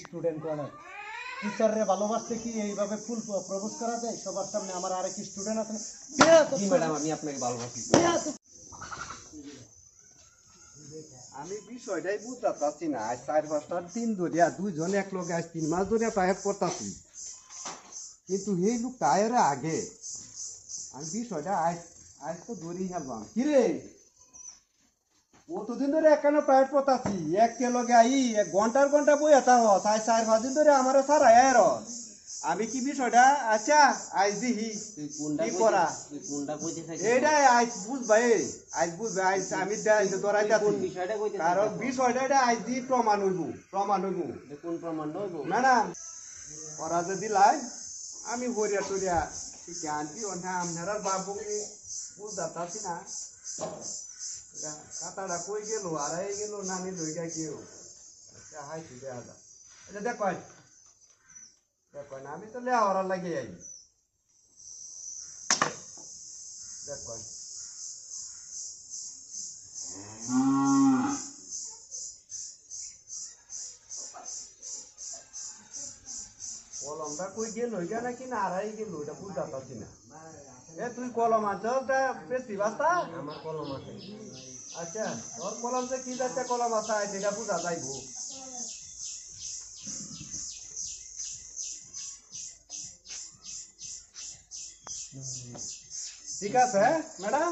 Student অনেক টিচাররে ভালোবাসতে কি এইভাবে ফুল প্রপোজ করা যায় সবার সামনে? আমার আরেক স্টুডেন্ট আছে। জি ম্যাডাম, আমি আপনাকে ভালোবাসি। আমি বিষয়টাই বুঝতে পারছি না। আজ 4-5টা দিন ধরিয়া দুইজন এক লগে আজ 3 মাস ধরে প্রায় পড়তাছি, কিন্তু এই লোক টায়ারে আগে আমি বিষয়টা আজ আজ তো ধরেই হারবাম। কিরে কতদিন ধরে একখানে প্রাইভেট পড়তাছি, একে লগে আই 1 ঘন্টার ঘন্টা বই এটা হ তাই 4-5 দিন ধরে আমার সারা এর আমি কি বিষয়টা আচ্ছা আজ দিহি কি করা এইটা আজ বুঝবাই আজ বুঝবে আজ আমি ধরাইতাছি কারণ বিষয়টা এটা আজ দি প্রমাণ হইব কোন প্রমাণ হইব ম্যাডাম ওরা যদি লাই আমি হরিয়া টরিয়া ঠিক আনছি ওটা আপনার বাবু বুঝতে পারছি না কাতাটা কই গেল আড়াই গেল নানি লইটা কেউ হাই ছুটে আদা এটা দেখো দেখো না আমি তো লেয়া ওরা লাগে যাই দেখো কলমটা কই গেল ওইটা নাকি না আড়াই গেল ওইটা বুঝতে পারছি না। এ তুই কলম আনছ ওটা বেশি বাস্তা আমার কলম আছে। আচ্ছা তোর কলম যে কি যাচ্ছে কলম আছে এটা বুঝা যাইব। ঠিক আছে ম্যাডাম।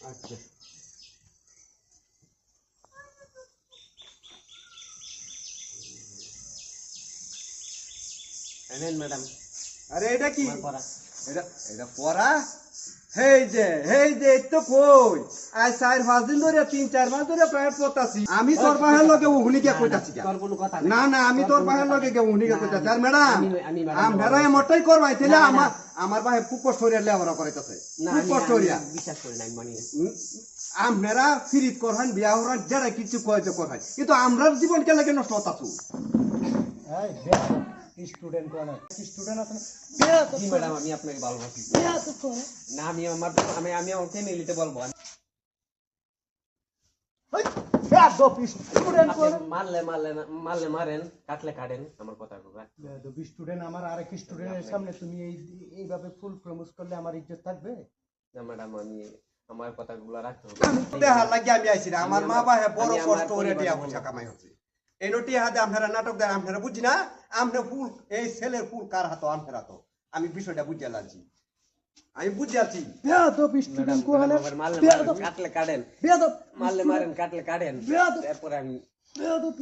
আচ্ছা এনেন ম্যাডাম। আরে এটা কি পড়া এটা এটা পড়া হেই যে এই তো কই আজ 4-5 দিন ধরে 3-4 মাস ধরে প্রাইভেট পড়তাছি আমি তোর বাহের লগে উহুনিকে কইতাছি তোর কোনো কথা না না আমি তোর বাহের লগে গে উহুনিকে কইতাছি। আর ম্যাডাম আমি আমরা এমটাই করবাই তাহলে আমার বাহে খুব কষ্ট হইয়া লেখাপড়া করাইতাছে খুব কষ্ট হইয়া বিশ্বাস করি না আমি মানি না। আপনারা ফিরিত করবেন বিয়া হরান যারা কিছু কয় যে করবেন কিন্তু আমরার জীবন কে লাগে নষ্ট হতাছু। স্টুডেন্ট অনেক স্টুডেন্ট আছে। জি ম্যাডাম, আমি আপনাকে ভালোবাসি না। আমি আমার আমার ফ্যামিলিতে বলবো। মারলে মারেন, কাটলে কাটেন, আমার কথা স্টুডেন্ট আমার আরেক স্টুডেন্টের সামনে তুমি এইভাবে ফুল প্রপোজ করলে আমার ইজ্জত থাকবে না ম্যাডাম। আমি আমার কথাগুলো রাখতে হবে। দেখার লাগে আমি আইছি না। আমার মা বাহে বড় কষ্ট করে টিয়া পয়সা কামাই হচ্ছে এনটি হাতে আপনারা নাটক দেন আপনারা বুঝি না আমরা ফুল এই ছেলের ফুল কার হাতে আপনারা তো আমি বিষয়টা বুঝে লাগছি আমি বুঝে আছি। স্টুডেন্ট কাটলে কাটেন, মারলে মারেন, কাটলে কাটেন, এরপরে আমি